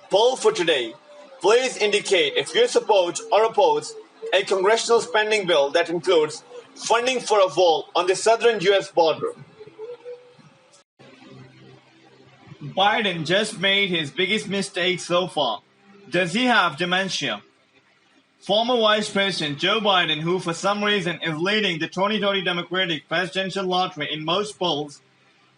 Poll for today. Please indicate if you support or oppose a congressional spending bill that includes funding for a wall on the southern US border. Biden just made his biggest mistake so far. Does he have dementia? Former Vice President Joe Biden, who for some reason is leading the 2020 Democratic presidential lottery in most polls,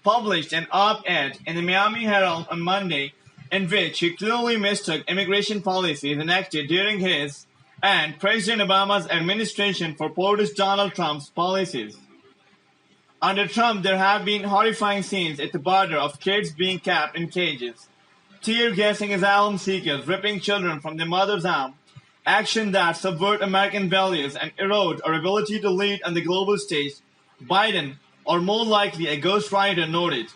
published an op-ed in the Miami Herald on Monday in which he clearly mistook immigration policies enacted during his and President Obama's administration for POTUS Donald Trump's policies. Under Trump, there have been horrifying scenes at the border of kids being kept in cages, tear-gassing asylum seekers, ripping children from their mother's arm, action that subvert American values and erode our ability to lead on the global stage, Biden, or more likely a ghostwriter, noted.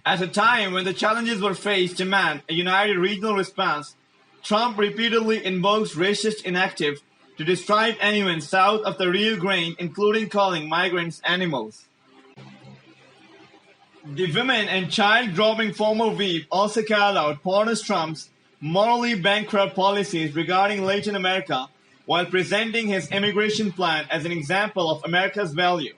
At a time when the challenges we're faced demand a united regional response, Trump repeatedly invokes racist invective to describe anyone south of the Rio Grande, including calling migrants animals. The women and child-groping former whip also called out POTUS Trump's morally bankrupt policies regarding Latin America while presenting his immigration plan as an example of America's value.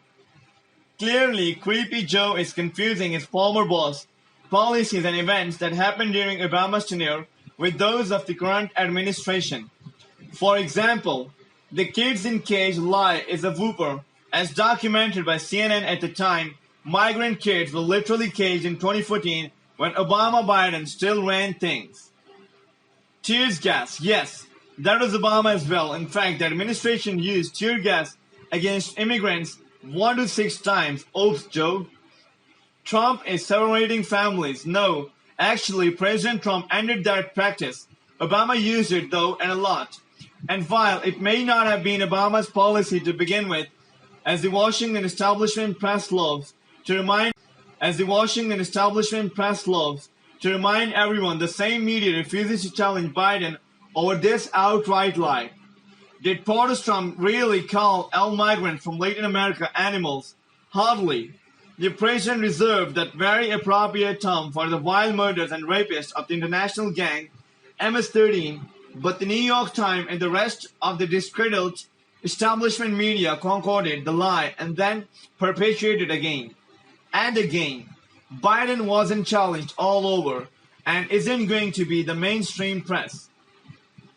Clearly, Creepy Joe is confusing his former boss, policies and events that happened during Obama's tenure with those of the current administration. For example, the kids in cage lie is a whooper, as documented by CNN at the time. Migrant kids were literally caged in 2014 when Obama-Biden still ran things. Tear gas, yes, that was Obama as well. In fact, the administration used tear gas against immigrants 1 to 6 times. Oops, Joe. Trump is separating families. No, actually, President Trump ended that practice. Obama used it, though, and a lot. And while it may not have been Obama's policy to begin with, as the Washington establishment press loves to remind everyone, the same media refuses to challenge Biden over this outright lie. Did POTUS Trump really call all migrants from Latin America animals? Hardly. The president reserved that very appropriate term for the wild murders and rapists of the international gang MS-13, but the New York Times and the rest of the discredited establishment media concorded the lie and then perpetuated again and again. Biden wasn't challenged all over and isn't going to be the mainstream press.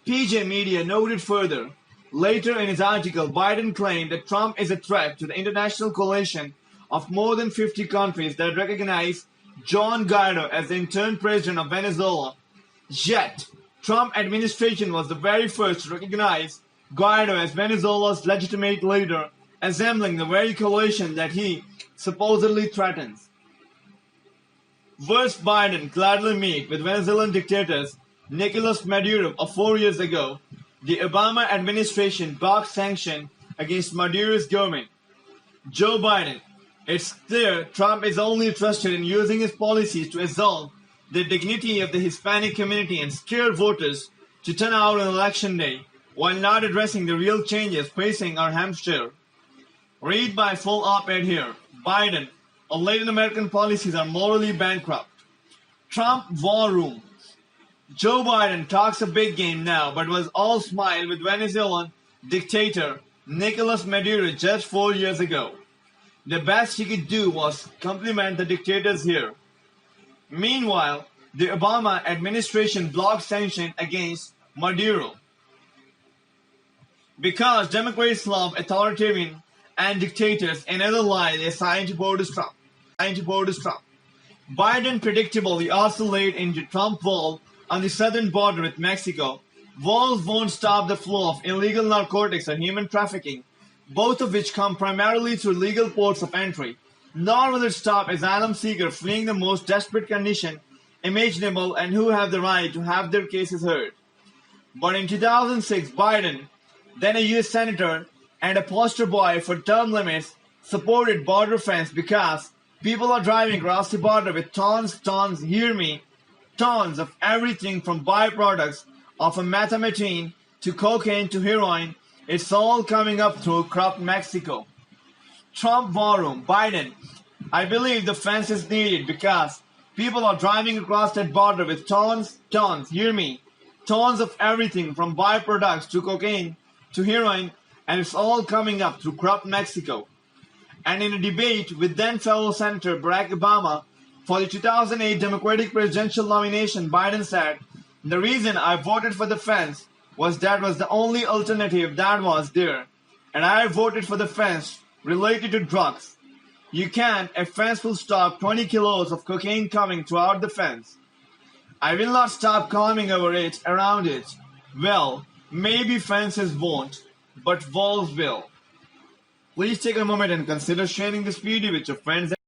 PJ Media noted further. Later in his article, Biden claimed that Trump is a threat to the international coalition of more than 50 countries that recognize Juan Guaido as the interim president of Venezuela. Yet, Trump administration was the very first to recognize Guaido as Venezuela's legitimate leader, assembling the very coalition that he supposedly threatens. Worse, Biden gladly meet with Venezuelan dictators Nicolas Maduro of 4 years ago. The Obama administration blocked sanctions against Maduro's government. Joe Biden. It's clear Trump is only interested in using his policies to assault the dignity of the Hispanic community and scare voters to turn out on election day, while not addressing the real changes facing our hemisphere. Read my full op-ed here. Biden, or Latin American policies are morally bankrupt. Trump war room. Joe Biden talks a big game now, but was all smile with Venezuelan dictator Nicolas Maduro just 4 years ago. The best he could do was compliment the dictators here. Meanwhile, the Obama administration blocked sanctions against Maduro. Because Democrats love authoritarian and dictators, another lie they assigned to POTUS Trump. Biden predictably also laid into Trump wall on the southern border with Mexico. Walls won't stop the flow of illegal narcotics or human trafficking, both of which come primarily through legal ports of entry, nor will it stop asylum seekers fleeing the most desperate condition imaginable and who have the right to have their cases heard. But in 2006, Biden, then a U.S. Senator and a poster boy for term limits, supported border fence because people are driving across the border with tons, hear me, tons of everything from byproducts of a methamphetamine to cocaine to heroin. It's all coming up through corrupt Mexico. Trump war room. Biden, I believe the fence is needed because People are driving across that border with tons, hear me, tons of everything from byproducts to cocaine to heroin, and it's all coming up through corrupt Mexico. And in a debate with then fellow Senator Barack Obama for the 2008 Democratic presidential nomination, Biden said, "The reason I voted for the fence was that was the only alternative that was there. And I voted for the fence related to drugs. You can't, a fence will stop 20 kilos of cocaine coming throughout the fence. I will not stop climbing over it, around it. Well, maybe fences won't, but walls will." Please take a moment and consider sharing this video with your friends.